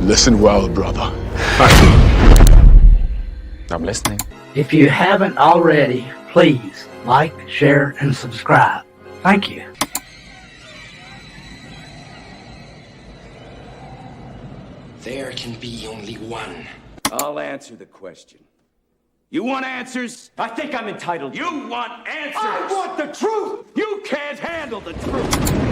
Listen well, brother. I'm listening. If you haven't already, please like, share, and subscribe. Thank you. There can be only one. I'll answer the question. You want answers? I think I'm entitled. You want answers? I want the truth! You can't handle the truth!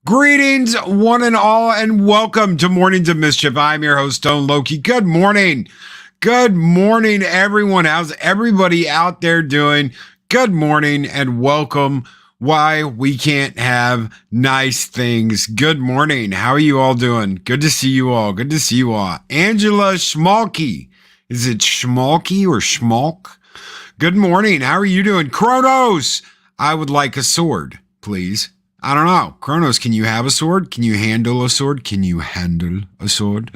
Greetings, one and all, and welcome to Mornings of Mischief. I'm your host, Stone Loki. Good morning. Good morning, everyone. How's everybody out there doing? Good morning and welcome. Why we can't have nice things. Good morning. How are you all doing? Good to see you all. Good to see you all. Angela Schmalky. Is it Schmalky or Schmalk? Good morning. How are you doing? Kronos, I would like a sword, please. I don't know. Kronos, can you have a sword? Can you handle a sword? Can you handle a sword?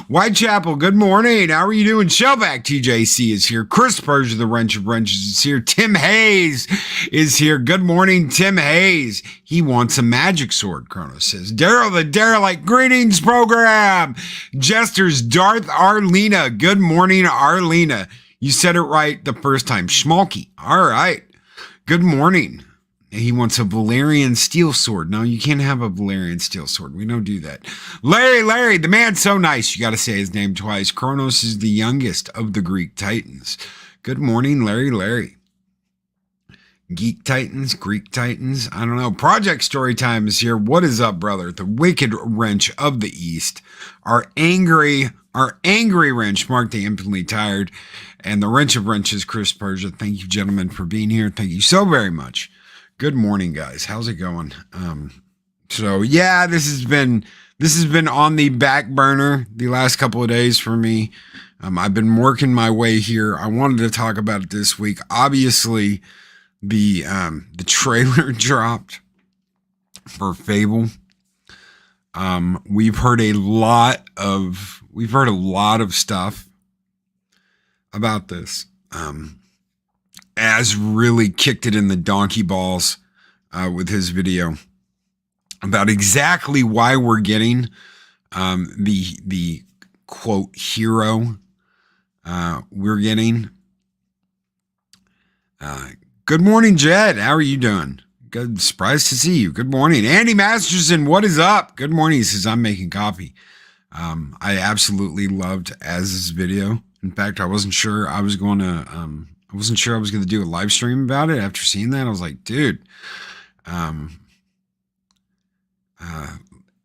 Whitechapel, good morning. How are you doing? Shellback TJC is here. Chris Persia, the Wrench of Wrenches, is here. Tim Hayes is here. Good morning, Tim Hayes. He wants a magic sword, Kronos says. Daryl, the Derelict Greetings program. Jesters, Darth Arlena. Good morning, Arlena. You said it right the first time. Schmalky. All right. Good morning. He wants a Valerian steel sword. No, you can't have a Valerian steel sword. We don't do that. Larry, the man's so nice. You got to say his name twice. Kronos is the youngest of the Greek Titans. Good morning, Larry. Geek Titans, Greek Titans. I don't know. Project Storytime is here. What is up, brother? The Wicked Wrench of the East. Our angry wrench, Mark the Infinitely Tired. And the Wrench of Wrenches, Chris Persia. Thank you, gentlemen, for being here. Thank you so very much. Good morning, guys. How's it going? So yeah, this has been on the back burner the last couple of days for me. I've been working my way here. I wanted to talk about it this week. Obviously, the trailer dropped for Fable. We've heard a lot of stuff about this. Az really kicked it in the donkey balls with his video about exactly why we're getting the quote hero we're getting. Good morning, Jed. How are you doing? Good. Surprised to see you. Good morning. Andy Masterson, what is up? Good morning. He says, I'm making coffee. I absolutely loved Az's video. In fact, I wasn't sure I was going to do a live stream about it. After seeing that, I was like, dude,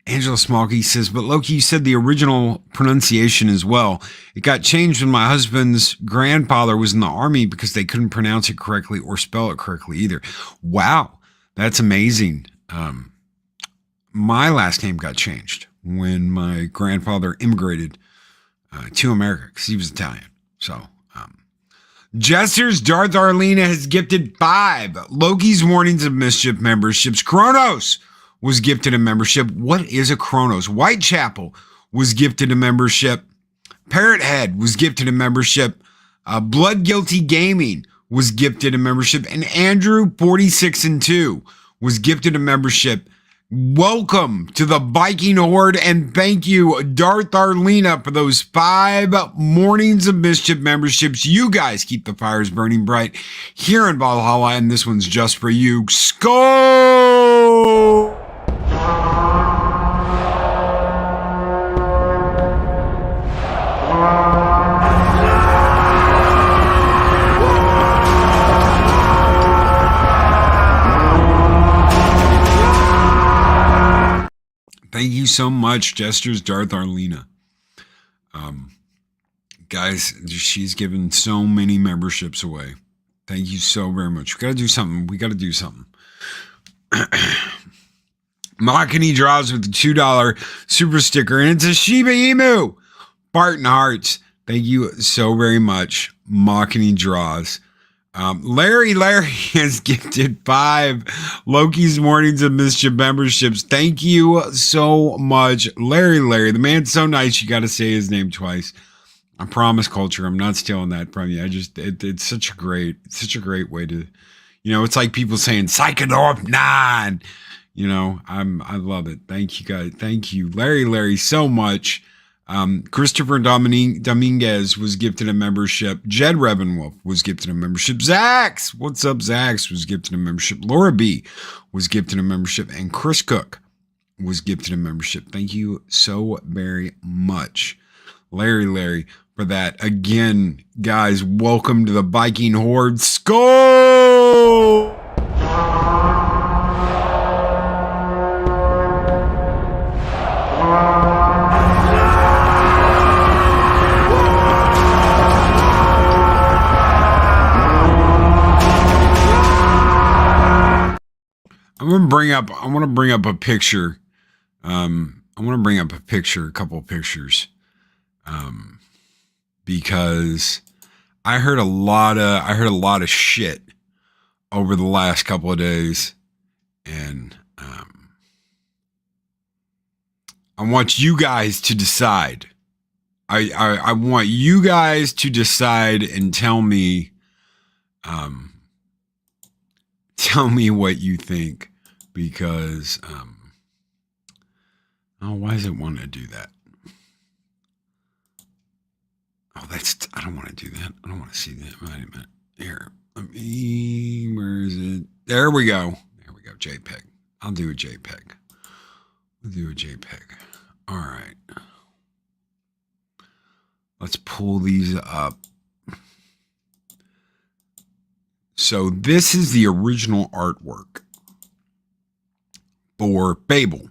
Angela Smallkey says, but Loki, you said the original pronunciation as well. It got changed when my husband's grandfather was in the army because they couldn't pronounce it correctly or spell it correctly either. Wow, that's amazing. My last name got changed when my grandfather immigrated to America because he was Italian. So, Jester's Darth Arlena has gifted 5 Loki's Mornings of Mischief memberships. Kronos was gifted a membership. What is a Kronos? Whitechapel was gifted a membership. Parrothead was gifted a membership. Blood Guilty Gaming was gifted a membership. And Andrew 46 and 2 was gifted a membership. Welcome to the Viking Horde, and thank you, Darth Arlena, for those 5 Mornings of Mischief memberships. You guys keep the fires burning bright here in Valhalla, and this one's just for you. Skull! Thank you so much, Jester's Darth Arlena. Guys, she's given so many memberships away. Thank you so very much. We got to do something. Makani draws with the $2 super sticker, and it's a Shiba Inu. Barton Hearts. Thank you so very much. Makani draws. Larry has gifted 5 Loki's Mornings of Mischief memberships. Thank you so much, Larry. The man's so nice. You got to say his name twice. I promise, Culture. I'm not stealing that from you. It's such a great way to, it's like people saying Psychodorp 9. I love it. Thank you guys. Thank you, Larry, so much. Christopher Dominguez was gifted a membership. Jed Revenwolf was gifted a membership. Zax, what's up? Zax was gifted a membership. Laura B was gifted a membership, and Chris Cook was gifted a membership. Thank you so very much, Larry, for that. Again, guys, welcome to the Viking Horde. Skull! I want to bring up a picture. A couple of pictures. Because I heard a lot of shit over the last couple of days, and I want you guys to decide. I want you guys to decide and tell me what you think, because why does it want to do that? I don't want to do that. I don't want to see that. Wait a minute. Here. Where is it? There we go. JPEG. I'll do a JPEG. All right. Let's pull these up. So this is the original artwork for Fable.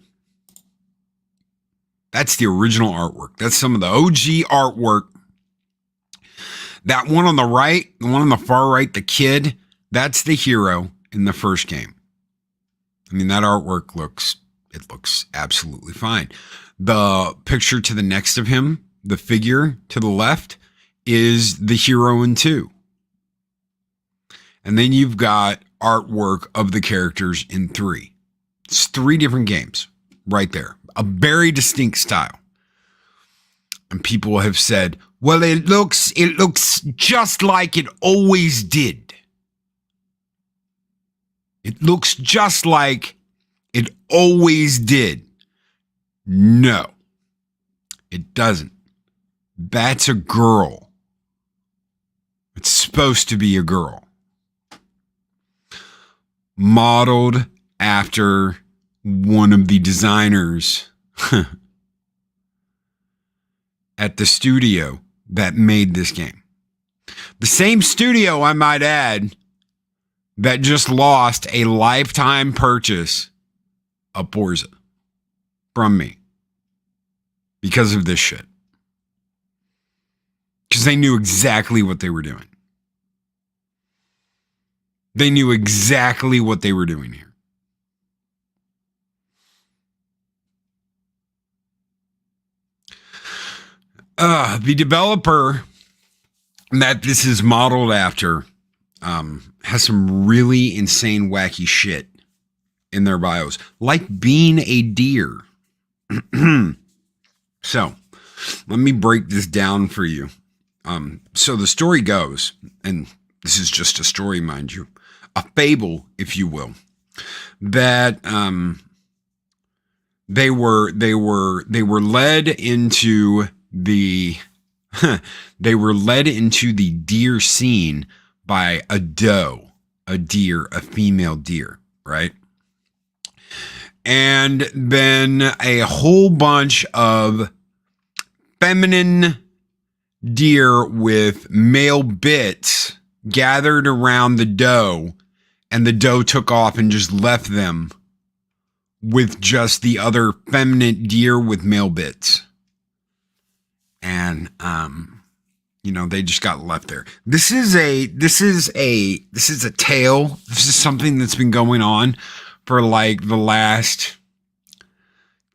That's the original artwork. That's some of the OG artwork. That one on the right, the one on the far right, the kid, that's the hero in the first game. I mean, that artwork looks absolutely fine. The picture to the next of him, the figure to the left, is the hero in 2. And then you've got artwork of the characters in 3. It's 3 different games right there. A very distinct style. And people have said, well, it looks just like it always did. It looks just like it always did. No, it doesn't. That's a girl. It's supposed to be a girl. Modeled after one of the designers at the studio that made this game. The same studio, I might add, that just lost a lifetime purchase of Forza from me because of this shit. Because they knew exactly what they were doing. They knew exactly what they were doing here. The developer that this is modeled after has some really insane, wacky shit in their bios, like being a deer. So, let me break this down for you. So the story goes, and this is just a story, mind you, a fable, if you will, that they were led into the they were led into the deer scene by a doe, a deer, a female deer, right? And then a whole bunch of feminine deer with male bits gathered around the doe, and the doe took off and just left them with just the other feminine deer with male bits. And they just got left there. This is a tale. This is something that's been going on for like the last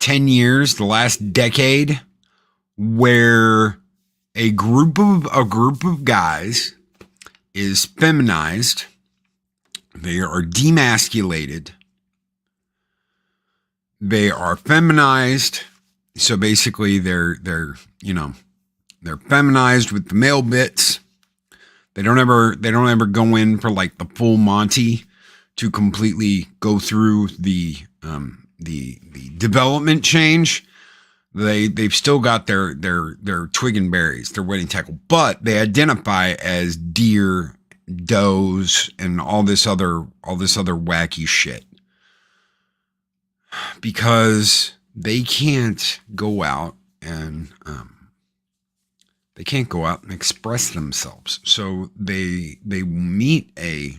10 years, the last decade, where a group of guys is feminized. They are demasculated. They are feminized. So basically they're feminized with the male bits. They don't ever go in for like the full Monty to completely go through the development change. They've still got their twig and berries, their wedding tackle, but they identify as deer, does, and all this other wacky shit, because they can't go out and express themselves. So they meet a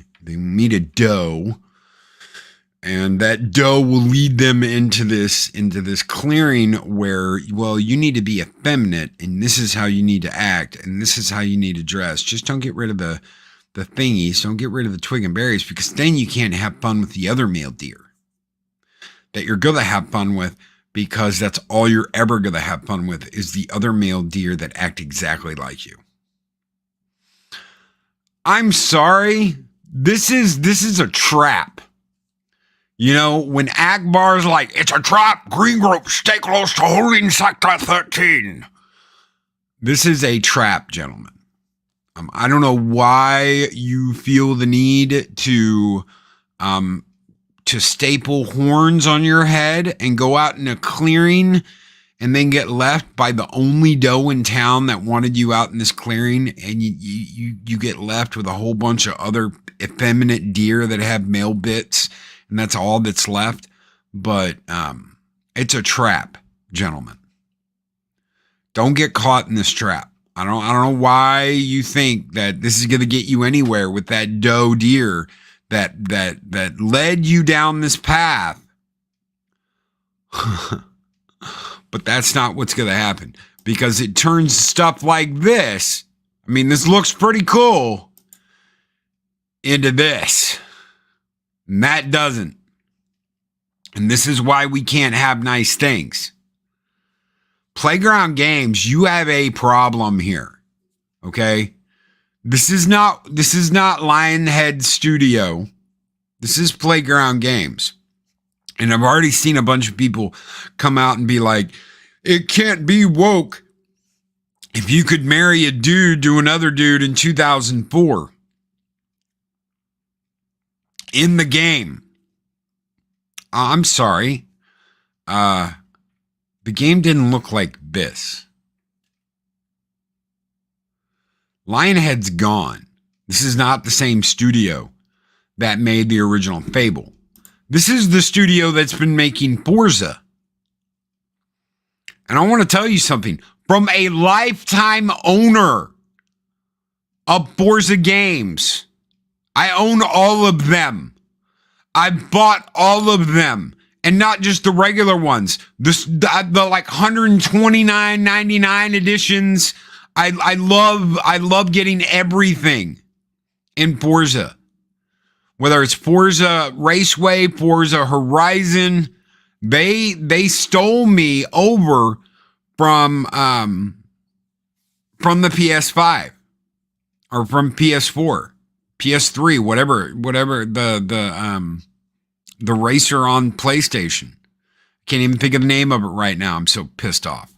doe, and that doe will lead them into this clearing where, well, you need to be effeminate, and this is how you need to act, and this is how you need to dress. Just don't get rid of the thingies. Don't get rid of the twig and berries, because then you can't have fun with the other male deer that you're going to have fun with, because that's all you're ever going to have fun with is the other male deer that act exactly like you. I'm sorry. This is a trap. You know, when Akbar's like, it's a trap, green group, stay close to holding sector 13. This is a trap, gentlemen. I don't know why you feel the need to staple horns on your head and go out in a clearing and then get left by the only doe in town that wanted you out in this clearing, and you get left with a whole bunch of other effeminate deer that have male bits, and that's all that's left. But it's a trap, gentlemen. Don't get caught in this trap. I don't know why you think that this is going to get you anywhere with that doe deer that led you down this path. But that's not what's going to happen, because it turns stuff like this. I mean, this looks pretty cool into this. And that doesn't. And this is why we can't have nice things. Playground Games, you have a problem here. Okay? This is not Lionhead Studio. This is Playground Games. And I've already seen a bunch of people come out and be like, it can't be woke if you could marry a dude to another dude in 2004 in the game. I'm sorry. The game didn't look like this. Lionhead's gone. This is not the same studio that made the original Fable. This is the studio that's been making Forza. And I want to tell you something. From a lifetime owner of Forza games, I own all of them. I bought all of them. And not just the regular ones. The like $129.99 editions. I love getting everything in Forza. Whether it's Forza Raceway, Forza Horizon, they stole me over from the PS5 or from PS4, PS3, whatever the racer on PlayStation. Can't even think of the name of it right now. I'm so pissed off.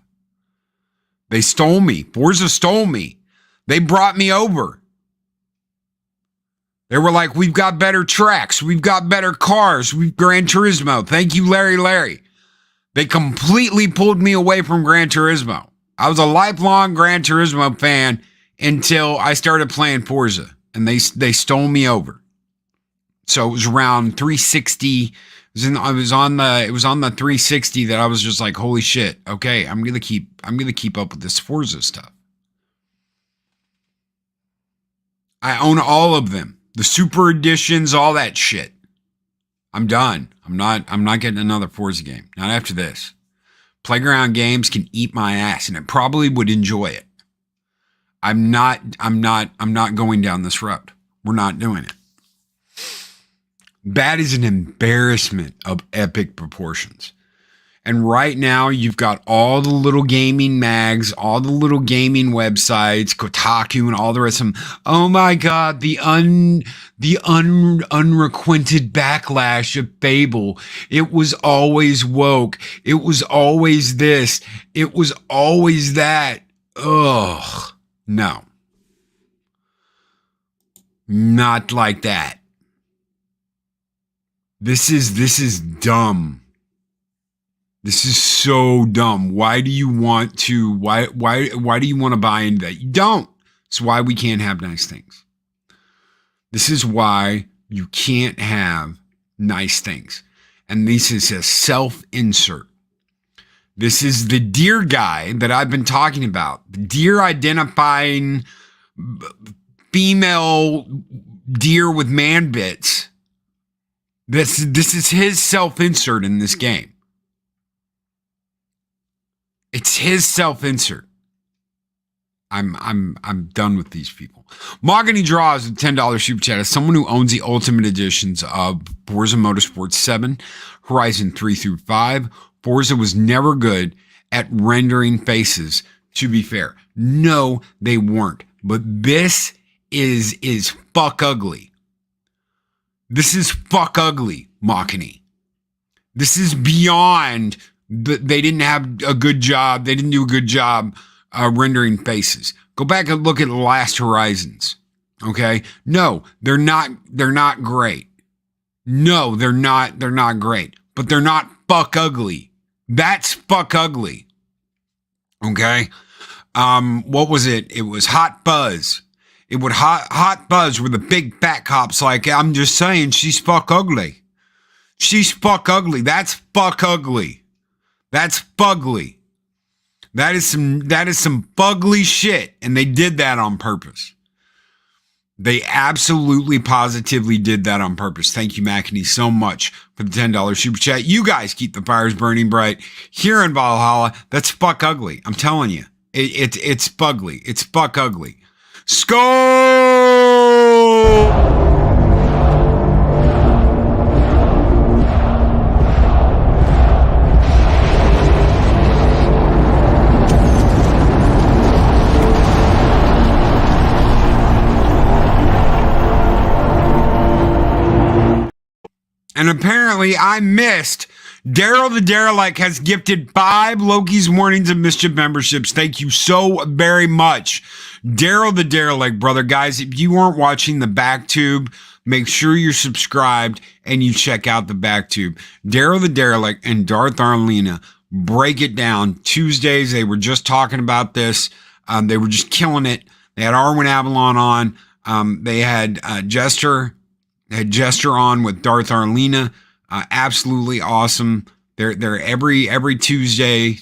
They stole me. Forza stole me. They brought me over. They were like, we've got better tracks. We've got better cars. We've Gran Turismo. Thank you, Larry. They completely pulled me away from Gran Turismo. I was a lifelong Gran Turismo fan until I started playing Forza, and they stole me over. So it was around 360. It was on the 360 that I was just like, holy shit. Okay, I'm gonna keep up with this Forza stuff. I own all of them. The super editions, all that shit. I'm done. I'm not getting another Forza game. Not after this. Playground Games can eat my ass, and I probably would enjoy it. I'm not going down this road. We're not doing it. That is an embarrassment of epic proportions. And right now, you've got all the little gaming mags, all the little gaming websites, Kotaku, and all the rest of them. Oh my God, the unrequited backlash of Fable. It was always woke. It was always this. It was always that. Ugh. No. Not like that. This is dumb. This is so dumb. Why do you want to buy into that? You don't. It's why we can't have nice things. This is why you can't have nice things. And this is a self-insert. This is the deer guy that I've been talking about. The deer identifying female deer with man bits. This is his self-insert in this game. It's his self-insert. I'm done with these people. Mahogany Draws a $10 super chat. As someone who owns the Ultimate Editions of Forza Motorsport 7, Horizon 3 through 5, Forza was never good at rendering faces, to be fair. No, they weren't. But this is fuck ugly. This is fuck ugly, Mahogany. This is beyond... They didn't have a good job. They didn't do a good job rendering faces. Go back and look at the last Horizons. Okay? No, they're not great. No, they're not great. But they're not fuck ugly. That's fuck ugly. Okay? What was it? It was Hot Buzz. It would hot Buzz with the big fat cops like, I'm just saying she's fuck ugly. She's fuck ugly. That's fuck ugly. That's fugly. That is some fugly shit. And they did that on purpose. They absolutely positively did that on purpose. Thank you, Mahogany, so much for the $10 super chat. You guys keep the fires burning bright here in Valhalla. That's fuck ugly. I'm telling you. It's fugly. It's fuck ugly. Skull! And apparently I missed. Daryl the Derelict has gifted 5 Loki's Mornings of Mischief memberships. Thank you so very much. Daryl the Derelict, brother. Guys, if you weren't watching the back tube, make sure you're subscribed and you check out the back tube. Daryl the Derelict and Darth Arlena break it down. Tuesdays, they were just talking about this. They were just killing it. They had Arwen Avalon on. They had Jester. They had Jester on with Darth Arlena. Absolutely awesome. They're every Tuesday.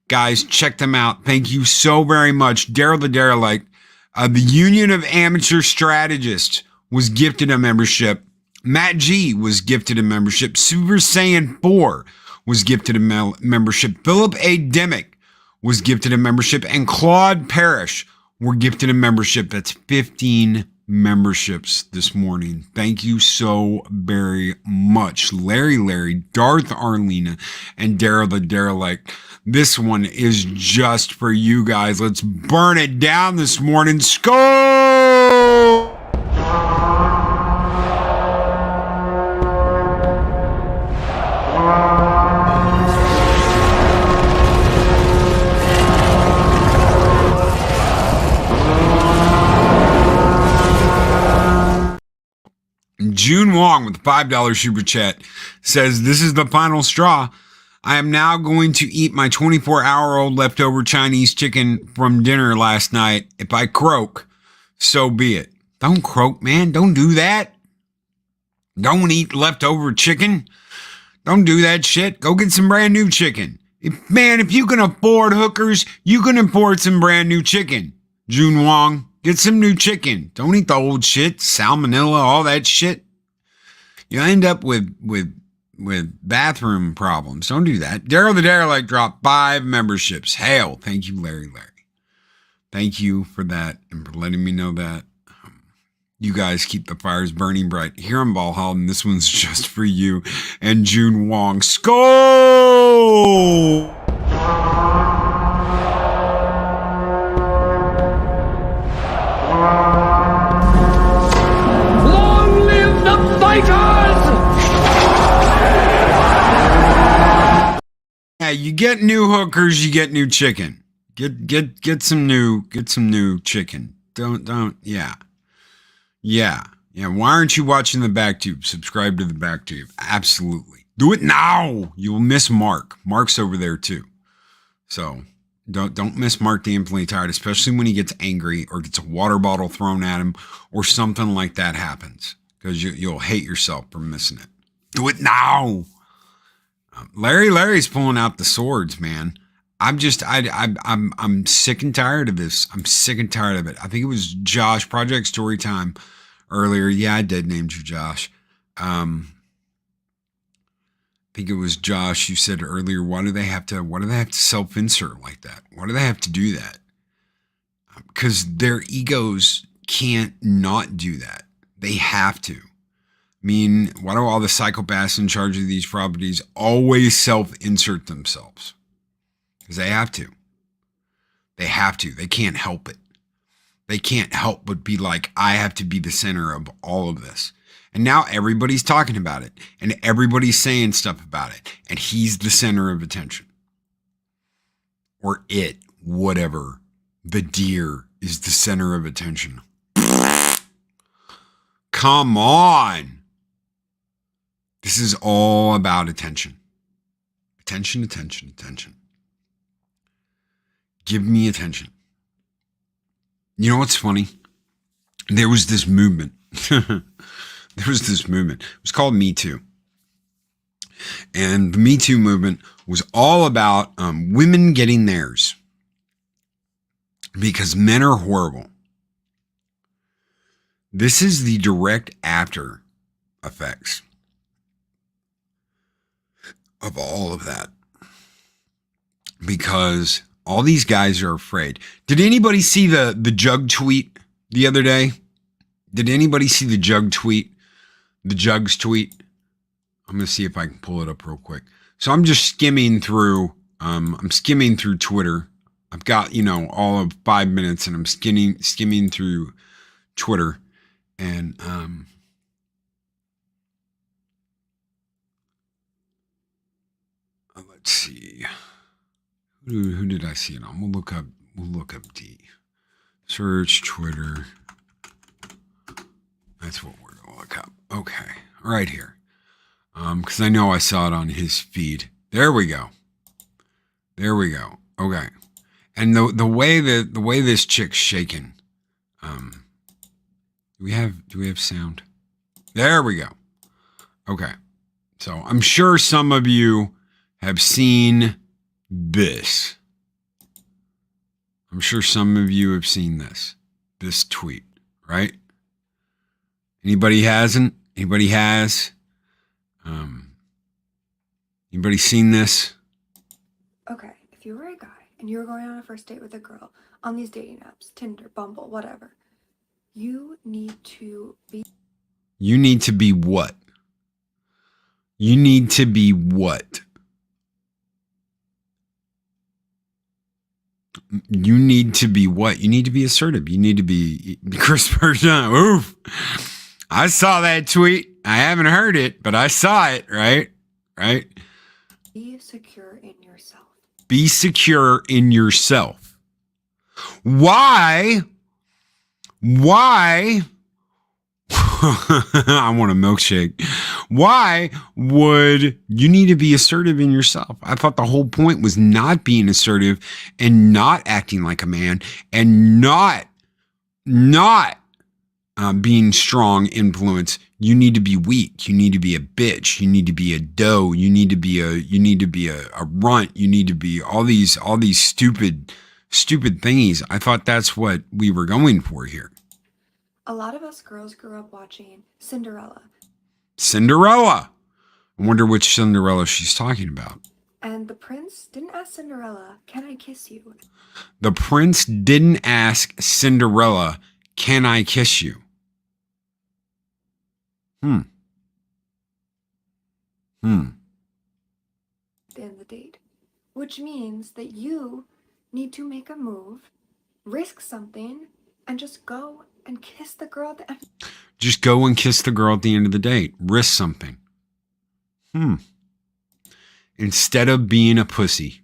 Guys, check them out. Thank you so very much. Daryl the Derelict. The Union of Amateur Strategists was gifted a membership. Matt G was gifted a membership. Super Saiyan 4 was gifted a membership. Philip A. Dimick was gifted a membership. And Claude Parrish were gifted a membership. That's 15 memberships this morning. Thank you so very much. Larry, Darth Arlena, and Daryl the Derelict. This one is just for you guys. Let's burn it down this morning. Skull! June Wong with a $5 super chat says, this is the final straw. I am now going to eat my 24-hour-old leftover Chinese chicken from dinner last night. If I croak, so be it. Don't croak, man. Don't do that. Don't eat leftover chicken. Don't do that shit. Go get some brand new chicken. If you can afford hookers, you can afford some brand new chicken. June Wong, get some new chicken. Don't eat the old shit, salmonella, all that shit. You end up with bathroom problems. Don't do that. Daryl the Derelict dropped 5 memberships. Hail. Thank you, Larry. Thank you for that and for letting me know that. You guys keep the fires burning bright here in Valhalla, and this one's just for you and June Wong. Skull! Long live the fighters! Yeah, you get new hookers, you get new chicken. Get some new chicken. Yeah. Why aren't you watching the back tube? Subscribe to the back tube. Absolutely. Do it now. You'll miss Mark. Mark's over there too. So don't miss Mark the Infinitely Tired, especially when he gets angry or gets a water bottle thrown at him or something like that happens, because you'll hate yourself for missing it. Do it now. Larry's pulling out the swords, man. I'm sick and tired of this. I'm sick and tired of it. I think it was Josh, Project Storytime, earlier. Yeah, I did name you Josh. I think it was Josh. You said earlier, why do they have to self-insert like that? Why do they have to do that? Because their egos can't not do that. They have to. I mean, why do all the psychopaths in charge of these properties always self-insert themselves? Because they have to. They have to. They can't help it. They can't help but be like, I have to be the center of all of this. And now everybody's talking about it. And everybody's saying stuff about it. And he's the center of attention. Or it, whatever. The deer is the center of attention. Come on. This is all about attention. Attention. Give me attention. You know what's funny? There was this movement. It was called Me Too. And the Me Too movement was all about women getting theirs. Because men are horrible. This is the direct after effects of all of that. Because all these guys are afraid. Did anybody see the Jug tweet the other day? Did anybody see the Jug tweet? The Jugs tweet? I'm going to see if I can pull it up real quick. So I'm just skimming through, Twitter. I've got, all of 5 minutes and I'm skimming through Twitter. And let's see. Who did I see it on? We'll look up D. Search Twitter. That's what we're gonna look up. Okay, right here. Because I know I saw it on his feed. There we go. Okay. And the way this chick's shaking. Do we have sound? There we go. Okay. So I'm sure some of you have seen this. I'm sure some of you have seen this tweet, right? Anybody hasn't? Anybody has? Anybody seen this? Okay, if you were a guy and you were going on a first date with a girl on these dating apps, Tinder, Bumble, whatever, you need to be... You need to be what? You need to be what? You need to be what? You need to be assertive. You need to be Chris Bergeron. Oof. I saw that tweet. I haven't heard it, but I saw it, right? Right? Be secure in yourself. Be secure in yourself. Why? I want a milkshake. Why would you need to be assertive in yourself? I thought the whole point was not being assertive and not acting like a man and not being strong influence. You need to be weak. You need to be a bitch. You need to be a doe. You need to be a runt. You need to be all these stupid thingies. I thought that's what we were going for here. A lot of us girls grew up watching Cinderella. I wonder which Cinderella she's talking about. And the prince didn't ask Cinderella, "Can I kiss you?" The prince didn't ask Cinderella, "Can I kiss you?" In the date. Which means that you need to make a move, risk something, and just go and kiss the girl at the end. Just go and kiss the girl at the end of the date. Risk something. Instead of being a pussy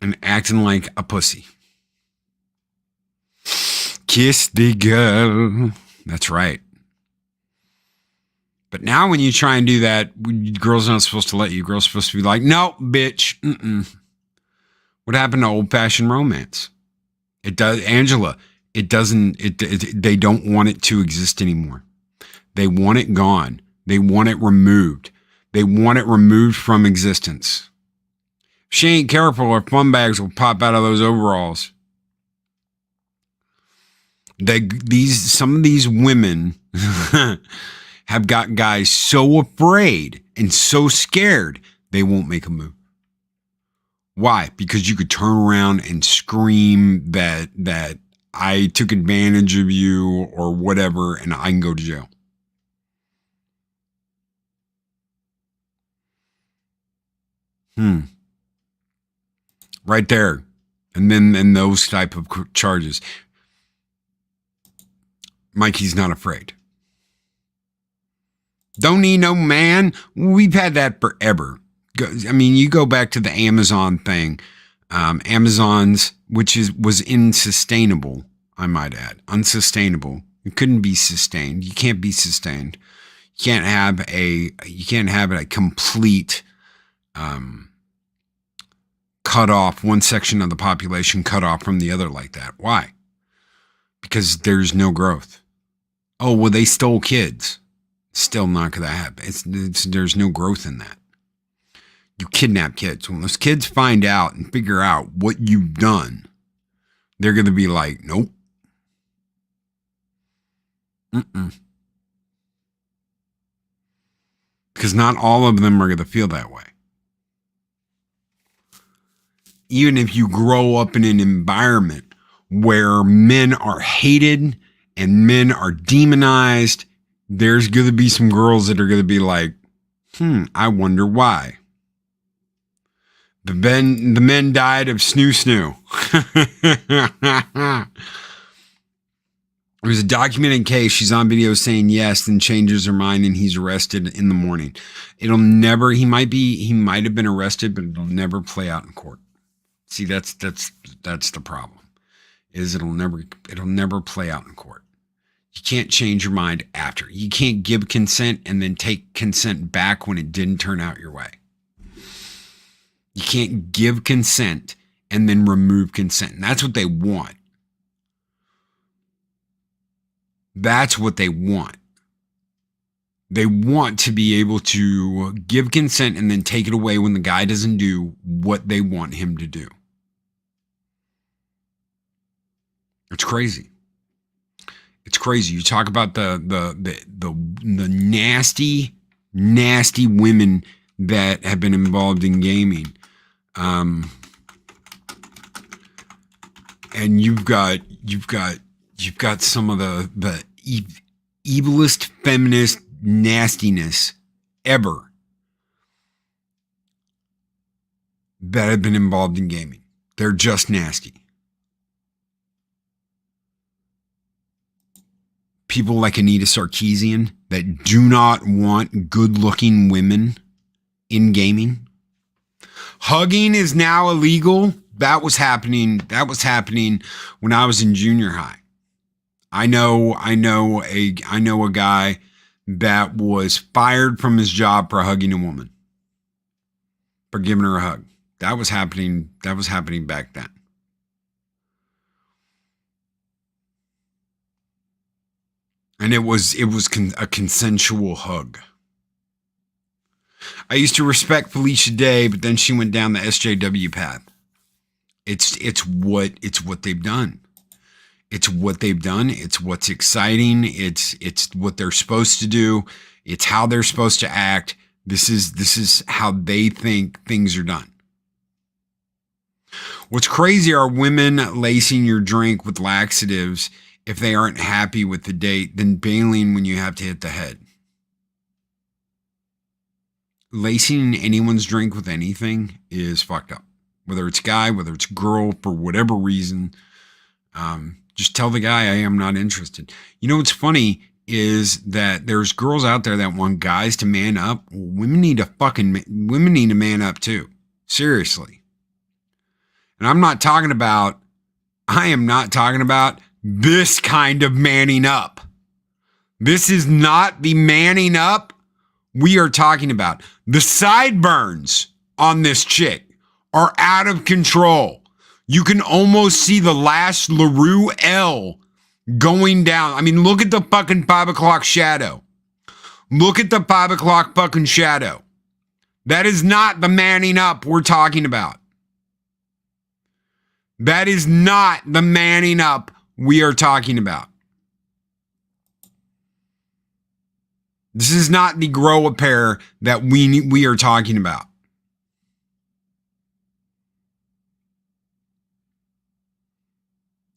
and acting like a pussy. Kiss the girl. That's right. But now when you try and do that, girls aren't supposed to let you. Girls are supposed to be like, "No, bitch. What happened to old-fashioned romance? It does, Angela. It doesn't, they don't want it to exist anymore. They want it gone. They want it removed. They want it removed from existence. If she ain't careful, her fun bags will pop out of those overalls. Some of these women have got guys so afraid and so scared they won't make a move. Why? Because you could turn around and scream that I took advantage of you or whatever, and I can go to jail. Right there. And those type of charges. Mikey's not afraid. Don't need no man. We've had that forever. I mean, you go back to the Amazon thing. Amazon's, which was insustainable, I might add. Unsustainable. It couldn't be sustained. You can't be sustained. You can't have a complete cut off, one section of the population cut off from the other like that. Why? Because there's no growth. Oh, well, they stole kids. Still not going to happen. There's no growth in that. You kidnap kids. When those kids find out and figure out what you've done, they're going to be like, nope. Because not all of them are going to feel that way. Even if you grow up in an environment where men are hated and men are demonized, there's going to be some girls that are going to be like, I wonder why. The men died of snoo. It was a documented case. She's on video saying yes, then changes her mind and he's arrested in the morning. It'll never, he might have been arrested, but it'll never play out in court. See, that's the problem. Is it'll never play out in court. You can't change your mind after. You can't give consent and then take consent back when it didn't turn out your way. You can't give consent and then remove consent. And that's what they want. That's what they want. They want to be able to give consent and then take it away when the guy doesn't do what they want him to do. It's crazy. It's crazy. You talk about the nasty, nasty women that have been involved in gaming. And you've got some of the evilest feminist nastiness ever that have been involved in gaming. They're just nasty. People like Anita Sarkeesian that do not want good-looking women in gaming. Hugging is now illegal. That was happening when I was in junior high. I know a guy that was fired from his job for hugging a woman, for giving her a hug. That was happening back then. And it was a consensual hug. I used to respect Felicia Day, but then she went down the SJW path. It's what they've done. It's what they've done. It's what's exciting. It's what they're supposed to do. It's how they're supposed to act. This is how they think things are done. What's crazy are women lacing your drink with laxatives if they aren't happy with the date, then bailing when you have to hit the head. Lacing anyone's drink with anything is fucked up. Whether it's guy, whether it's girl, for whatever reason, just tell the guy, I am not interested. You know what's funny is that there's girls out there that want guys to man up. Women need to man up too. Seriously. And I am not talking about this kind of manning up. This is not the manning up we are talking about. The sideburns on this chick are out of control. You can almost see the last LaRue L going down. I mean, look at the fucking 5 o'clock shadow. Look at the 5 o'clock fucking shadow. That is not the manning up we're talking about. That is not the manning up we are talking about. This is not the grow a pair that we are talking about.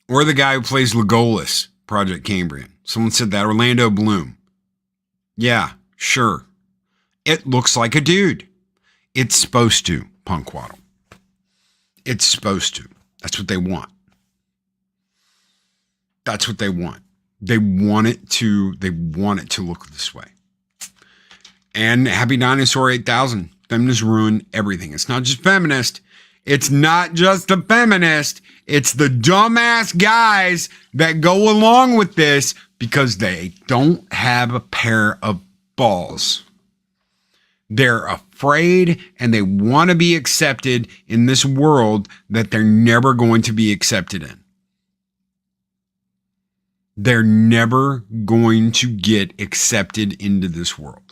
Or the guy who plays Legolas, Project Cambrian. Someone said that. Orlando Bloom. Yeah, sure. It looks like a dude. It's supposed to, Punkwaddle. It's supposed to. That's what they want. That's what they want. They want it to look this way. And Happy Dinosaur 8000. Feminists ruin everything. It's not just feminist. It's not just the feminist. It's the dumbass guys that go along with this because they don't have a pair of balls. They're afraid and they want to be accepted in this world that they're never going to be accepted in. They're never going to get accepted into this world.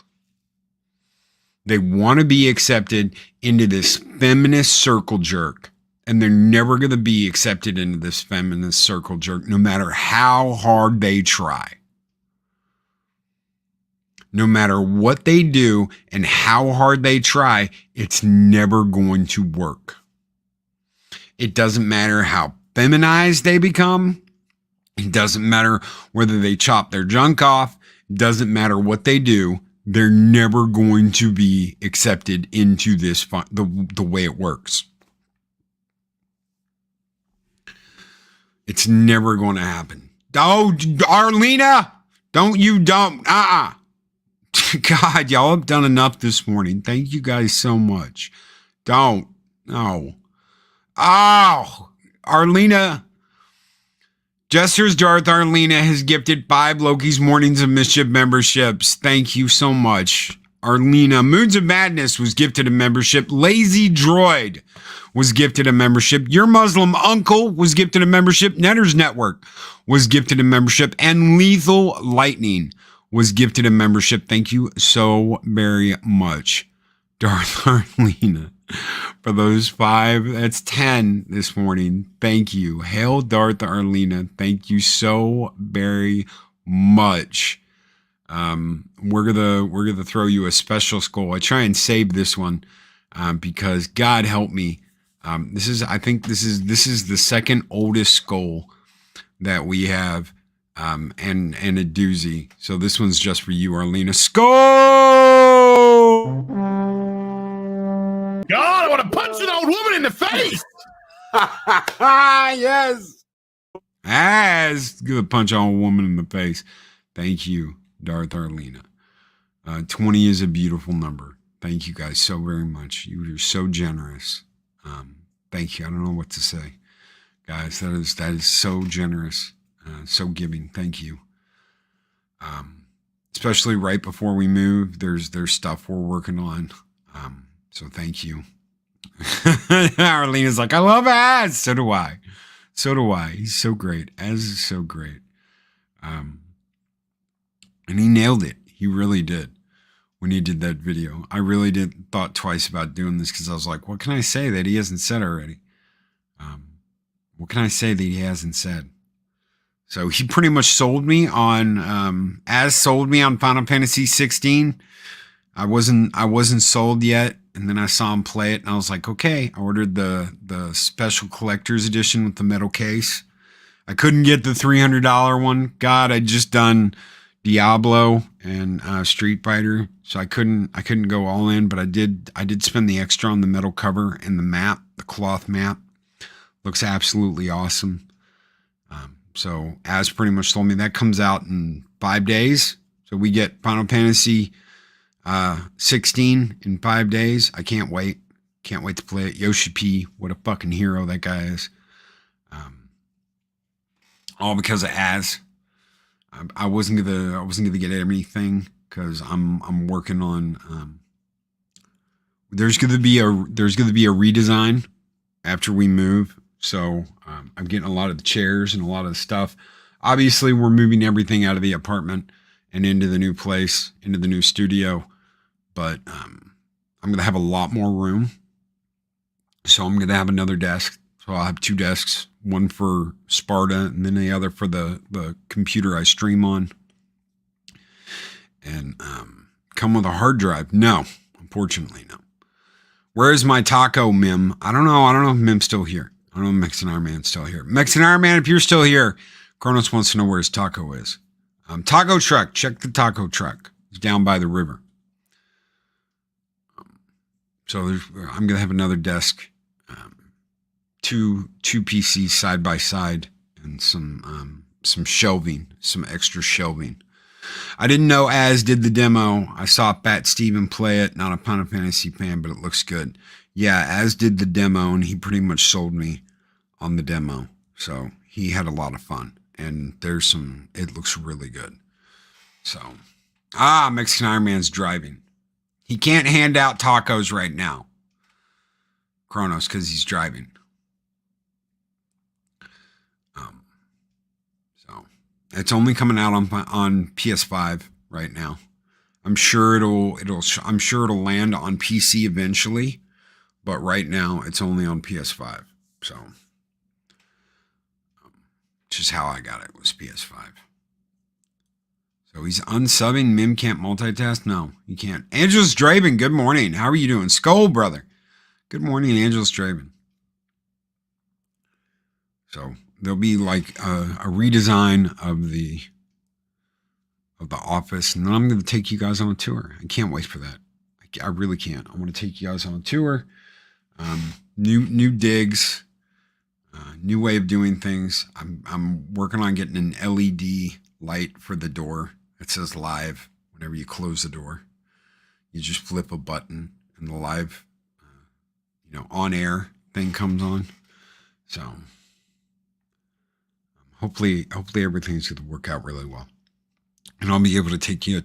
They want to be accepted into this feminist circle jerk, and they're never going to be accepted into this feminist circle jerk, no matter how hard they try. No matter what they do and how hard they try, it's never going to work. It doesn't matter how feminized they become. It doesn't matter whether they chop their junk off. It doesn't matter what they do. They're never going to be accepted into this the way it works. It's never going to happen. Oh, Arlena, don't. God, y'all have done enough this morning. Thank you guys so much. Don't. No. Oh, Arlena. Jester's Darth Arlena has gifted 5 Loki's Mornings of Mischief memberships. Thank you so much, Arlena. Moons of Madness was gifted a membership. Lazy Droid was gifted a membership. Your Muslim Uncle was gifted a membership. Netter's Network was gifted a membership. And Lethal Lightning was gifted a membership. Thank you so very much, Darth Arlena. For those 5, that's 10 this morning. Thank you. Hail Darth Arlena. Thank you so very much. We're gonna throw you a special skull. I try and save this one because God help me. I think this is the second oldest skull that we have, and a doozy. So this one's just for you, Arlena. Skull! God, I want to punch an old woman in the face. Yes. As give a punch on a woman in the face. Thank you, Darth Arlena. 20 is a beautiful number. Thank you guys so very much. You're so generous. Thank you. I don't know what to say, guys. That is so generous, so giving. Thank you. Especially right before we move, there's stuff we're working on. So thank you. Arlena's like, I love Az. So do I. He's so great. Az is so great. And he nailed it. He really did when he did that video. I really thought twice about doing this because I was like, what can I say that he hasn't said already? What can I say that he hasn't said? So he pretty much sold me on, sold me on Final Fantasy 16. I wasn't sold yet. And then I saw him play it and I was like, okay. I ordered the special collector's edition with the metal case. I couldn't get the $300 one. God, I'd just done Diablo and Street Fighter. So I couldn't go all in, but I did spend the extra on the metal cover and the map, the cloth map. Looks absolutely awesome. So Az pretty much told me that comes out in 5 days. So we get Final Fantasy 16 in 5 days. I can't wait. Can't wait to play it. Yoshi P, what a fucking hero that guy is. All because of Az. I wasn't gonna get everything because I'm working on. There's gonna be a redesign after we move. So I'm getting a lot of the chairs and a lot of the stuff. Obviously, we're moving everything out of the apartment and into the new place, into the new studio. But I'm going to have a lot more room. So I'm going to have another desk. So I'll have 2 desks, one for Sparta and then the other for the computer I stream on. And come with a hard drive. No, unfortunately, no. Where is my taco, Mim? I don't know if Mim's still here. I don't know if Mexican Iron Man's still here. Mexican Iron Man, if you're still here, Kronos wants to know where his taco is. Taco truck. Check the taco truck. It's down by the river. So I'm going to have another desk, 2 PCs side by side, and some shelving, some extra shelving. I didn't know Az did the demo. I saw Fat Steven play it. Not a Final Fantasy fan, but it looks good. Yeah, Az did the demo, and he pretty much sold me on the demo. So he had a lot of fun, and it looks really good. So, Mexican Iron Man's driving. He can't hand out tacos right now, Kronos, because he's driving. So it's only coming out on PS5 right now. I'm sure it'll land on PC eventually, but right now it's only on PS5. So, which is how I got it, was PS5. So he's unsubbing. Mim can't multitask? No, he can't. Angelus Draven, good morning. How are you doing? Skull, brother. Good morning, Angelus Draven. So there'll be like a redesign of the office, and then I'm going to take you guys on a tour. I can't wait for that. I really can't. I want to take you guys on a tour. New digs. New way of doing things. I'm working on getting an LED light for the door. It says live whenever you close the door. You just flip a button and the live, on air thing comes on. So hopefully everything's going to work out really well. And I'll be able to take you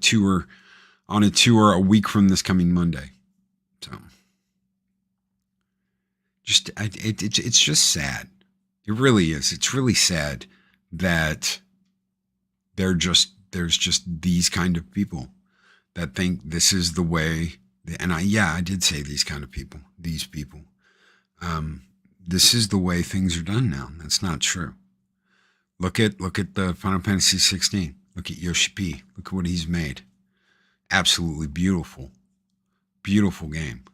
on a tour a week from this coming Monday. So it's just sad. It really is. It's really sad that there's just these kind of people that think this is the way. And I did say these kind of people, these people. This is the way things are done now. That's not true. Look at the Final Fantasy 16. Look at Yoshi P. Look at what he's made. Absolutely beautiful. Beautiful game.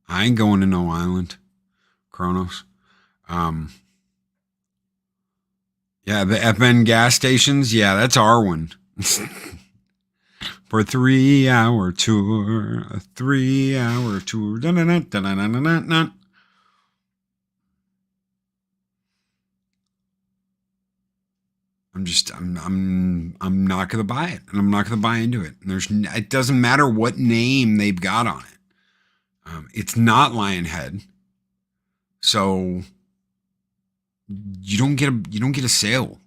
I ain't going to no island. Kronos. Yeah, the FN gas stations. Yeah, that's our one. For a 3-hour tour. A 3-hour tour. Da-da-da-da-da-da-da-da. I'm not going to buy it, and I'm not going to buy into it. And it doesn't matter what name they've got on it. It's not Lionhead. So you don't get a sale.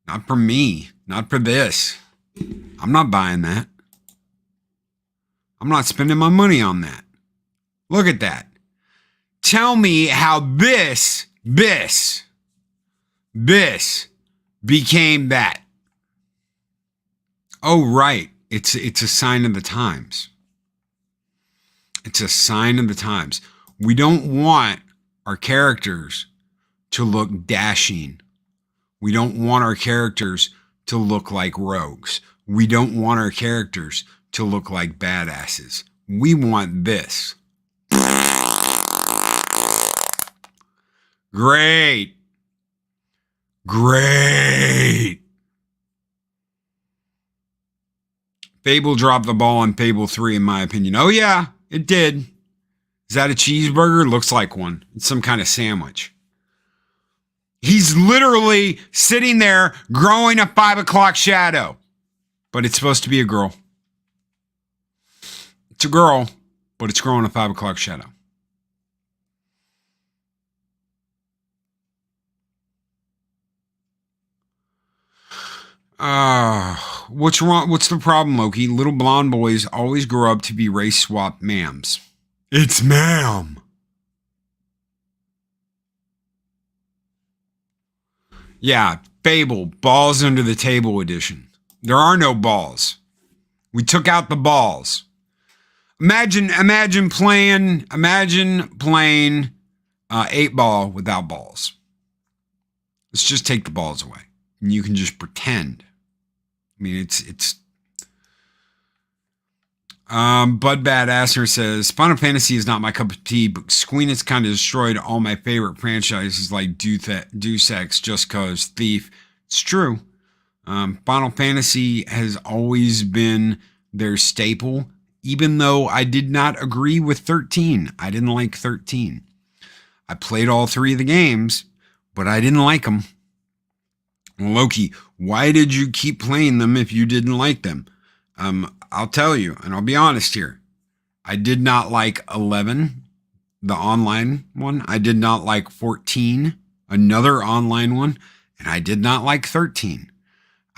Not for me, not for this. I'm not buying that. I'm not spending my money on that. Look at that. Tell me how this became that. Oh, right. It's a sign of the times. It's a sign of the times. We don't want our characters to look dashing. We don't want our characters to look like rogues. We don't want our characters to look like badasses. We want this. Great. Fable dropped the ball on Fable 3, in my opinion. Oh, yeah, it did. Is that a cheeseburger? Looks like one. It's some kind of sandwich. He's literally sitting there growing a 5 o'clock shadow. But it's supposed to be a girl. It's a girl, but it's growing a 5 o'clock shadow. What's wrong? What's the problem, Loki? Little blonde boys always grow up to be race swap ma'ams. It's ma'am. Yeah, Fable, balls under the table edition. There are no balls. We took out the balls. Imagine playing 8-ball without balls. Let's just take the balls away. And you can just pretend. I mean, it's Bud Badasser says, Final Fantasy is not my cup of tea, but Squeenix kind of destroyed all my favorite franchises like Deus Ex, Just Cause, Thief. It's true. Final Fantasy has always been their staple, even though I did not agree with 13. I didn't like 13. I played all 3 of the games, but I didn't like them. Loki, why did you keep playing them if you didn't like them? I'll tell you, and I'll be honest here. I did not like 11, the online one. I did not like 14, another online one. And I did not like 13.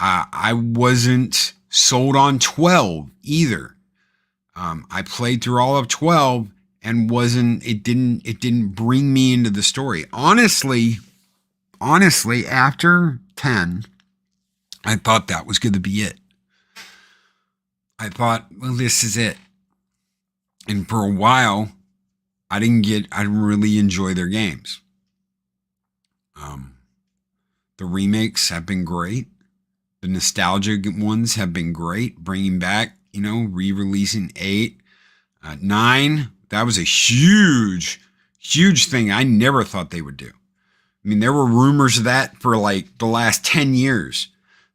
I wasn't sold on 12 either. I played through all of 12 and it didn't bring me into the story. Honestly, after 10, I thought that was going to be it. I thought, well, this is it. And for a while, I didn't really enjoy their games. The remakes have been great. The nostalgic ones have been great. Bringing back, re-releasing 8, 9. That was a huge thing I never thought they would do. I mean, there were rumors of that for like the last 10 years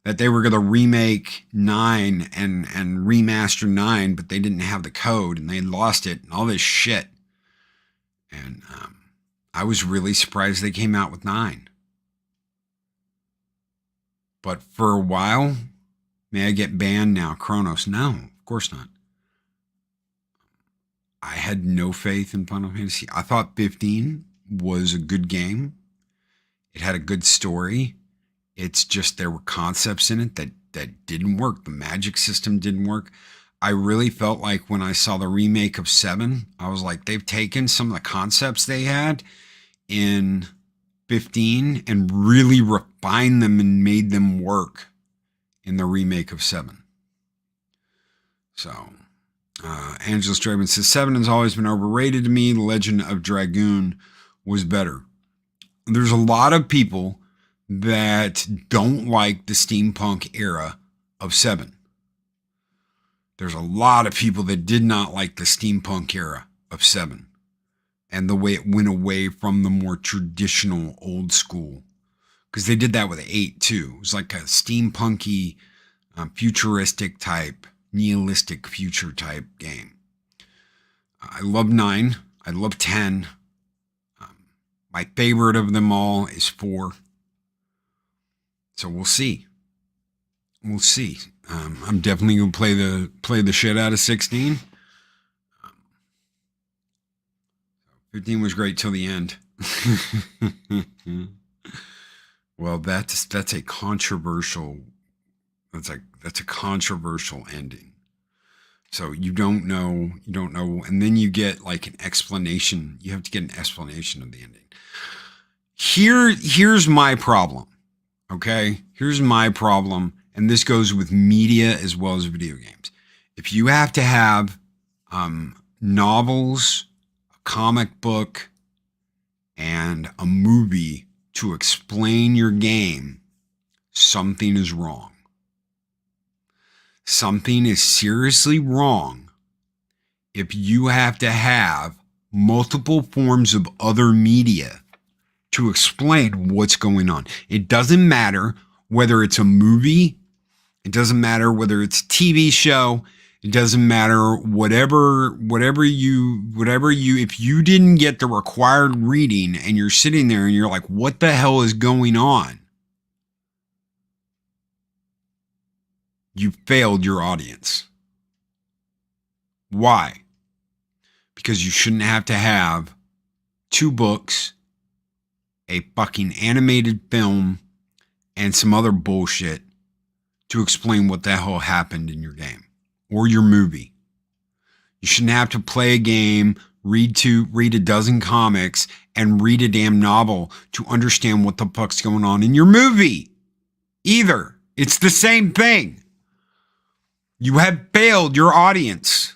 that they were going to remake 9 and remaster 9, but they didn't have the code and they lost it and all this shit. And I was really surprised they came out with 9. But for a while, may I get banned now? Chronos? No, of course not. I had no faith in Final Fantasy. I thought 15 was a good game. It had a good story. It's just there were concepts in it that didn't work. The magic system didn't work. I really felt like when I saw the remake of 7, I was like, they've taken some of the concepts they had in 15 and really refined them and made them work in the remake of 7. So, Angela Straben says, 7 has always been overrated to me. The Legend of Dragoon was better. There's a lot of people that don't like the steampunk era of 7. There's a lot of people that did not like the steampunk era of 7 and the way it went away from the more traditional old school, because they did that with 8 too. It was like a steampunky, futuristic type, nihilistic future type game. I love 9. I love 10. My favorite of them all is 4. So we'll see. We'll see. I'm definitely gonna play the shit out of 16. 15 was great till the end. Well, that's a controversial. That's a controversial ending. So you don't know, and then you get like an explanation. You have to get an explanation of the ending. Here's my problem. Okay, here's my problem, and this goes with media as well as video games. If you have to have novels, a comic book, and a movie to explain your game, something is wrong. Something is seriously wrong if you have to have multiple forms of other media to explain what's going on. It doesn't matter whether it's a movie. It doesn't matter whether it's a TV show. It doesn't matter whatever you, if you didn't get the required reading and you're sitting there and you're like, what the hell is going on? You failed your audience. Why? Because you shouldn't have to have 2 books, a fucking animated film, and some other bullshit to explain what the hell happened in your game or your movie. You shouldn't have to play a game, read a dozen comics, and read a damn novel to understand what the fuck's going on in your movie either. It's the same thing. You have failed your audience.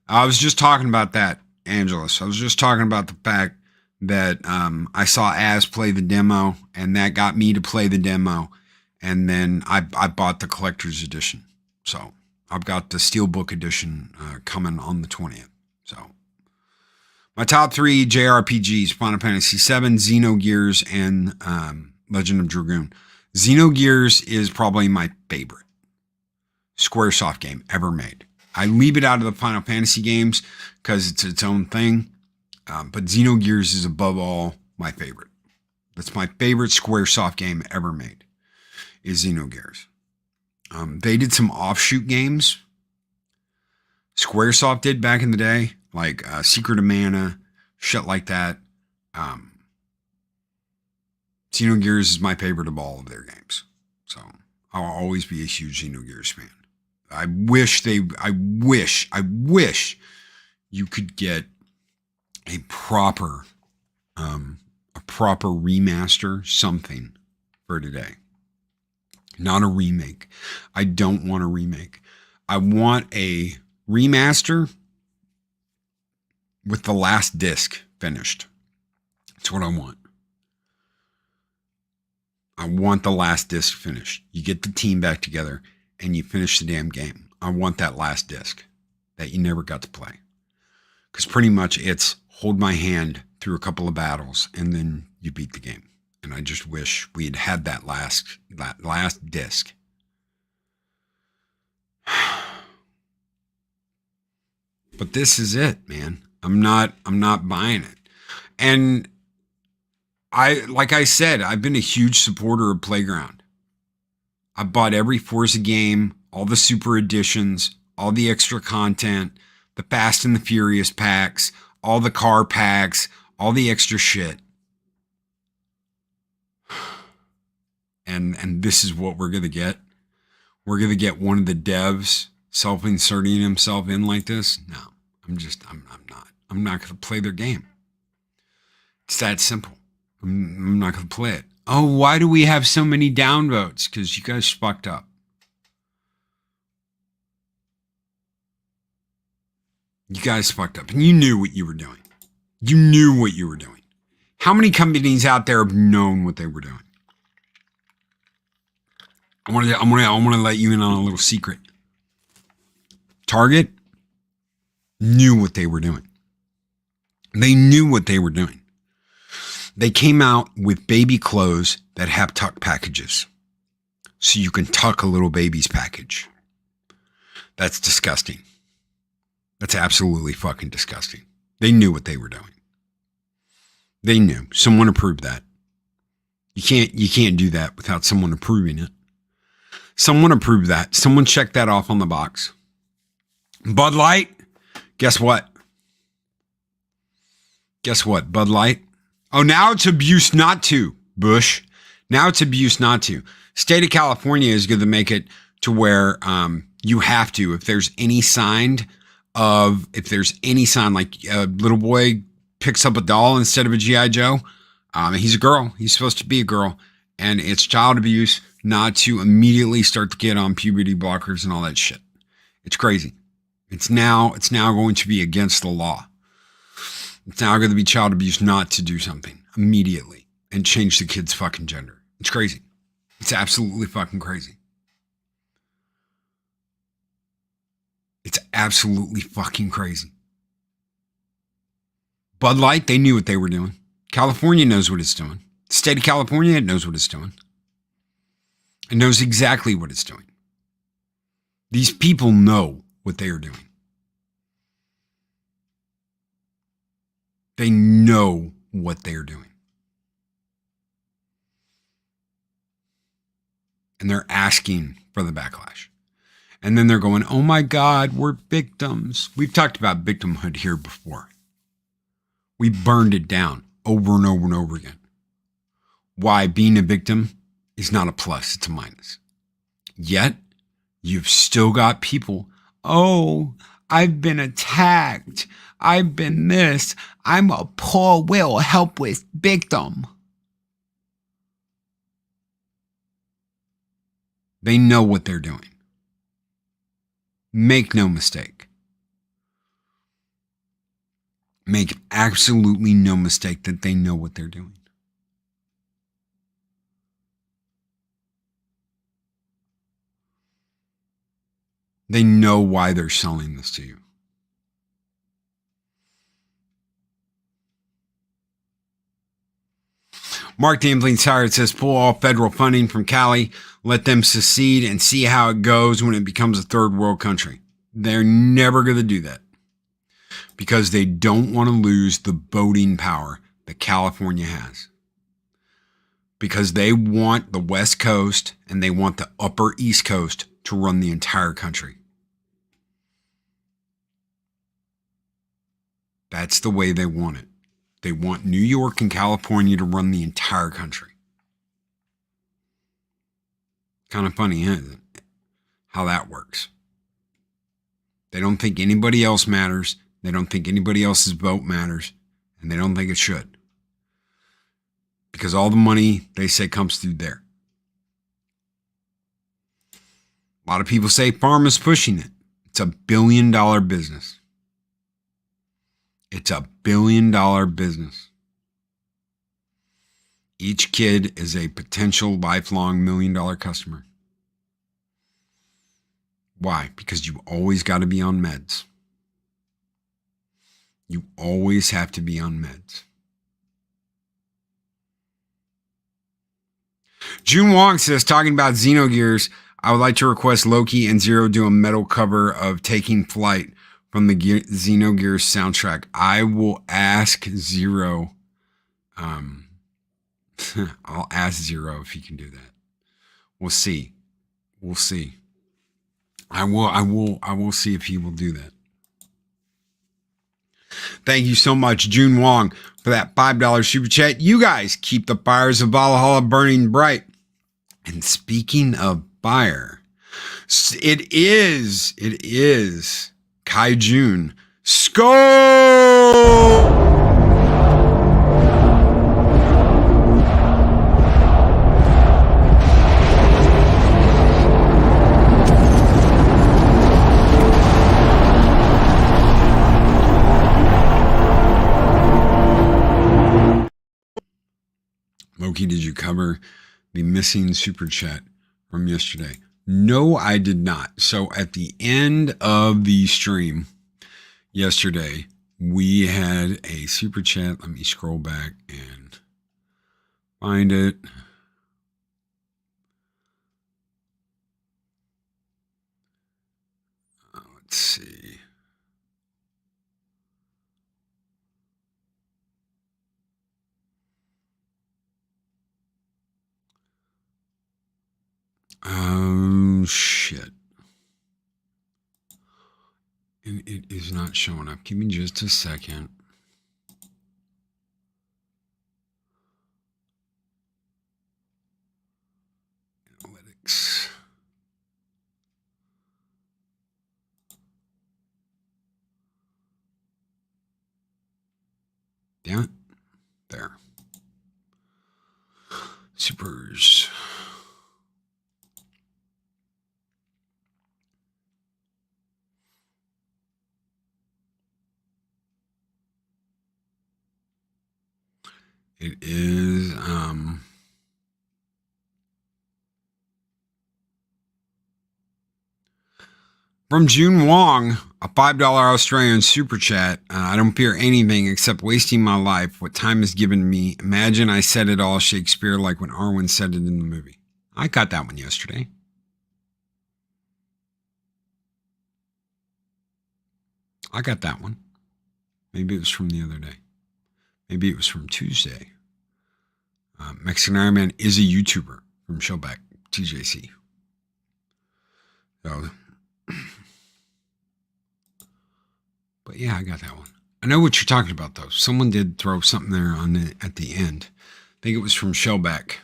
I was just talking about that, Angelus. I was just talking about the fact that I saw Az play the demo, and that got me to play the demo. And then I bought the collector's edition. So I've got the Steelbook edition coming on the 20th. So my top 3 JRPGs, Final Fantasy VII, Xenogears, and Legend of Dragoon. Xenogears is probably my favorite Squaresoft game ever made. I leave it out of the Final Fantasy games because it's its own thing. But Xenogears is above all my favorite. That's my favorite Squaresoft game ever made, is Xenogears. They did some offshoot games. Squaresoft did back in the day, like Secret of Mana, shit like that. Xenogears is my favorite of all of their games. So I'll always be a huge Xenogears fan. I wish you could get a proper remaster, something for today. Not a remake. I don't want a remake. I want a remaster with the last disc finished. That's what I want. I want the last disc finished. You get the team back together and you finish the damn game. I want that last disc that you never got to play. Because pretty much it's hold my hand through a couple of battles and then you beat the game. And I just wish we had had that last disc. But this is it, man. I'm not buying it. And like I said, I've been a huge supporter of Playground. I bought every Forza game, all the super editions, all the extra content, the Fast and the Furious packs, all the car packs, all the extra shit. And this is what we're going to get. We're going to get one of the devs self-inserting himself in like this. No, I'm not. I'm not going to play their game. It's that simple. I'm not going to play it. Oh, why do we have so many downvotes? Because you guys fucked up. You guys fucked up. And you knew what you were doing. You knew what you were doing. How many companies out there have known what they were doing? I want to let you in on a little secret. Target knew what they were doing. They knew what they were doing. They came out with baby clothes that have tuck packages. So you can tuck a little baby's package. That's disgusting. That's absolutely fucking disgusting. They knew what they were doing. They knew. Someone approved that. You can't do that without someone approving it. Someone approved that. Someone checked that off on the box. Bud Light, guess what? Guess what? Bud Light. Oh, now it's abuse not to, Bush. Now it's abuse not to. State of California is going to make it to where you have to, if there's any sign like a little boy picks up a doll instead of a G.I. Joe, he's a girl. He's supposed to be a girl. And it's child abuse not to immediately start to get on puberty blockers and all that shit. It's crazy. It's now going to be against the law. It's now going to be child abuse not to do something immediately and change the kid's fucking gender. It's crazy. It's absolutely fucking crazy. It's absolutely fucking crazy. Bud Light, they knew what they were doing. California knows what it's doing. The state of California knows what it's doing. It knows exactly what it's doing. These people know what they are doing. They know what they are doing. And they're asking for the backlash. And then they're going, oh my God, we're victims. We've talked about victimhood here before. We burned it down over and over and over again. Why being a victim is not a plus, it's a minus. Yet, you've still got people, oh, I've been attacked. I've been this. I'm a poor will helpless victim. They know what they're doing. Make no mistake. Make absolutely no mistake that they know what they're doing. They know why they're selling this to you. Mark Dambling Sired says, pull all federal funding from Cali, let them secede and see how it goes when it becomes a third world country. They're never going to do that because they don't want to lose the voting power that California has. Because they want the West Coast and they want the upper East Coast to run the entire country. That's the way they want it. They want New York and California to run the entire country. Kind of funny, isn't it? How that works. They don't think anybody else matters. They don't think anybody else's vote matters. And they don't think it should. Because all the money, they say, comes through there. A lot of people say Farm is pushing it. It's $1 billion business. It's $1 billion business. Each kid is a potential lifelong $1 million customer. Why? Because you always got to be on meds. You always have to be on meds. June Wong says, talking about Xenogears, I would like to request Loki and Zero do a metal cover of Taking Flight from the Xenogears soundtrack. I will ask Zero Um, I'll ask Zero if he can do that. We'll see. We'll see. I will see if he will do that. Thank you so much, June Wong, for that $5 super chat. You guys keep the fires of Valhalla burning bright. And speaking of fire, it is Kai Jun. Skull! Loki, did you cover the missing super chat from yesterday? No, I did not. So at the end of the stream yesterday, we had a super chat. Let me scroll back and find it. Let's see. Oh, shit. And it is not showing up. Give me just a second. Analytics. Damn it. There. Supers. It is from June Wong, a $5 Australian super chat. I don't fear anything except wasting my life. What time is given me. Imagine I said it all Shakespeare like when Arwen said it in the movie. I got that one yesterday. I got that one. Maybe it was from the other day. Maybe it was from Tuesday. Mexican Iron Man is a YouTuber from Showback, TJC. So, but yeah, I got that one. I know what you're talking about, though. Someone did throw something there on at the end. I think it was from Shellback.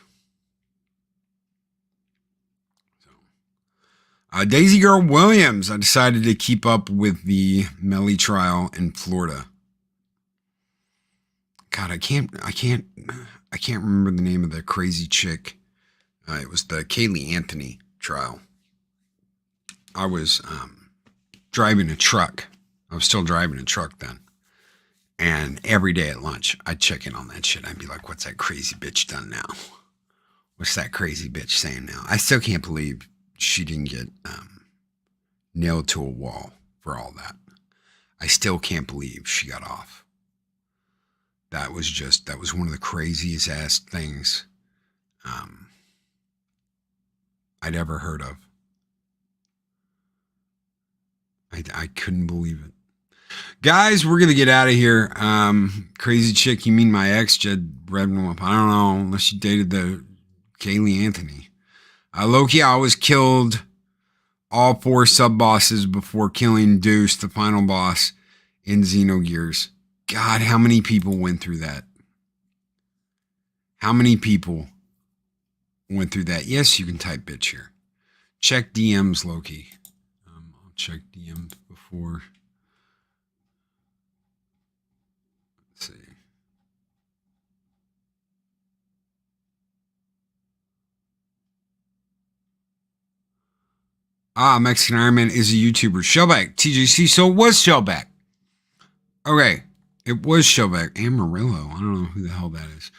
So, Daisy Girl Williams. I decided to keep up with the Melly trial in Florida. God, I can't remember the name of the crazy chick. It was the Kaylee Anthony trial. I was driving a truck. I was still driving a truck then. And every day at lunch, I'd check in on that shit. I'd be like, what's that crazy bitch done now? What's that crazy bitch saying now? I still can't believe she didn't get nailed to a wall for all that. I still can't believe she got off. That was one of the craziest ass things I'd ever heard of. I couldn't believe it. Guys, we're going to get out of here. Crazy chick, you mean my ex, Jed Redmond? I don't know, unless you dated the Kaylee Anthony. Loki always killed all 4 sub-bosses before killing Deuce, the final boss in Xenogears. God, how many people went through that? How many people went through that? Yes, you can type bitch here. Check DMs, Loki. I'll check DMs before. Let's see. Mexican Iron Man is a YouTuber. Shellback, TJC. So it was Shellback. Okay. It was Shellback. Amarillo. I don't know who the hell that is.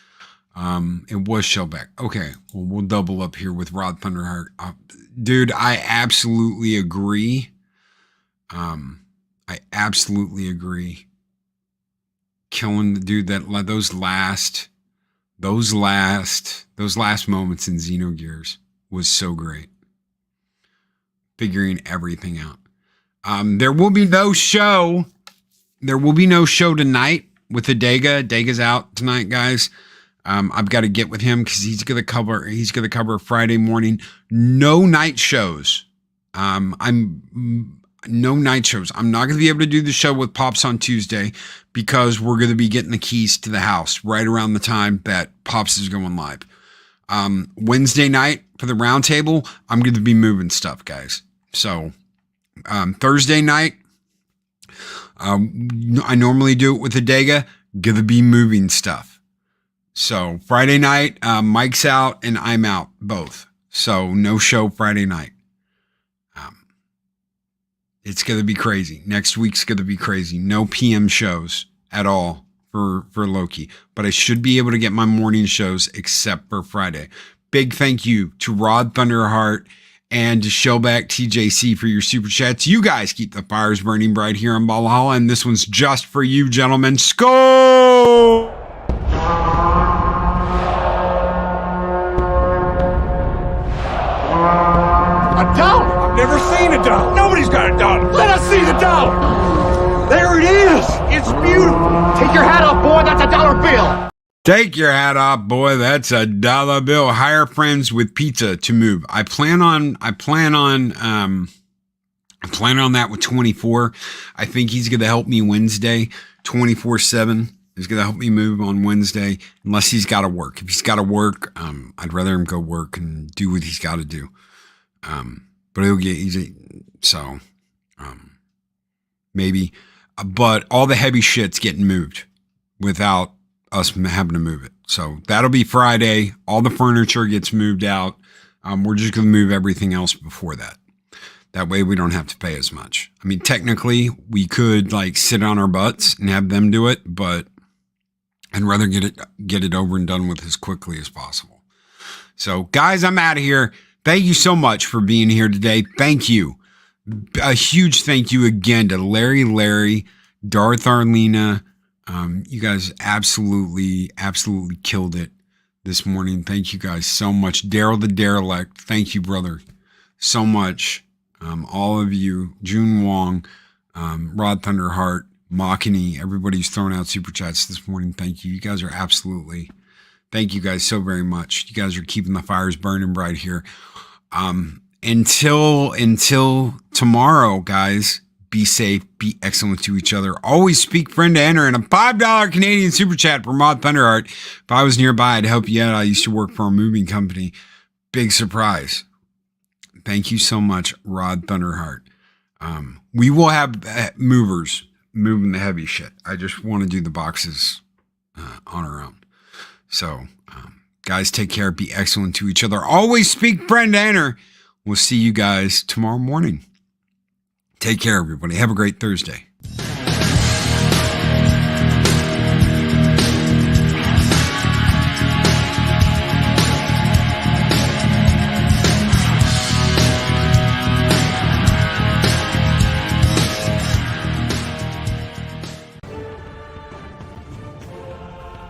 It was Shellback. Okay. Well, we'll double up here with Rod Thunderheart. Dude, I absolutely agree. I absolutely agree. Killing the dude that those last moments in Xenogears was so great. Figuring everything out. There will be no show. There will be no show tonight. with the Dega. Dega's out tonight, guys. I've got to get with him because he's gonna cover Friday morning. No night shows. No night shows. I'm not gonna be able to do the show with Pops on Tuesday because we're gonna be getting the keys to the house right around the time that Pops is going live. Wednesday night for the roundtable, I'm gonna be moving stuff, guys. So Thursday night, I normally do it with the Dega. Gonna be moving stuff. So Friday night, Mike's out and I'm out both. So no show Friday night. It's going to be crazy. Next week's going to be crazy. No PM shows at all for Loki. But I should be able to get my morning shows except for Friday. Big thank you to Rod Thunderheart and to Shellback TJC for your super chats. You guys keep the fires burning bright here in Valhalla. And this one's just for you, gentlemen. Skol! A dollar? I've never seen a dollar. Nobody's got a dollar. Let us see the dollar. There it is. It's beautiful. Take your hat off, boy. That's a dollar bill. Take your hat off, boy. That's a dollar bill. Hire friends with pizza to move. I plan on that with 24. I think he's going to help me Wednesday. 24/7 is going to help me move on Wednesday, unless he's got to work. If he's got to work, I'd rather him go work and do what he's got to do. But he'll get easy. So, maybe, but all the heavy shit's getting moved without us having to move it. So that'll be Friday. All the furniture gets moved out. We're just going to move everything else before that. That way we don't have to pay as much. I mean, technically we could like sit on our butts and have them do it, but I'd rather get it over and done with as quickly as possible. So guys, I'm out of here. Thank you so much for being here today. Thank you. A huge thank you again to Larry, Darth Arlena. You guys absolutely killed it this morning. Thank you guys so much. Daryl the Derelict. Thank you, brother, so much. All of you, June Wong, Rod Thunderheart, Machini, everybody's throwing out super chats this morning. Thank you. You guys are thank you guys so very much. You guys are keeping the fires burning bright here. Until tomorrow, guys, be safe, be excellent to each other. Always speak friend to enter, and a $5 Canadian super chat from Rod Thunderheart. If I was nearby, I'd help you out. I used to work for a moving company. Big surprise. Thank you so much, Rod Thunderheart. We will have movers moving the heavy shit. I just want to do the boxes on our own. So, guys, take care. Be excellent to each other. Always speak friend to enter. We'll see you guys tomorrow morning. Take care, everybody. Have a great Thursday.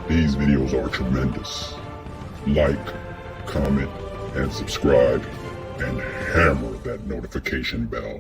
These videos are tremendous. Like, comment, and subscribe, and hammer that notification bell.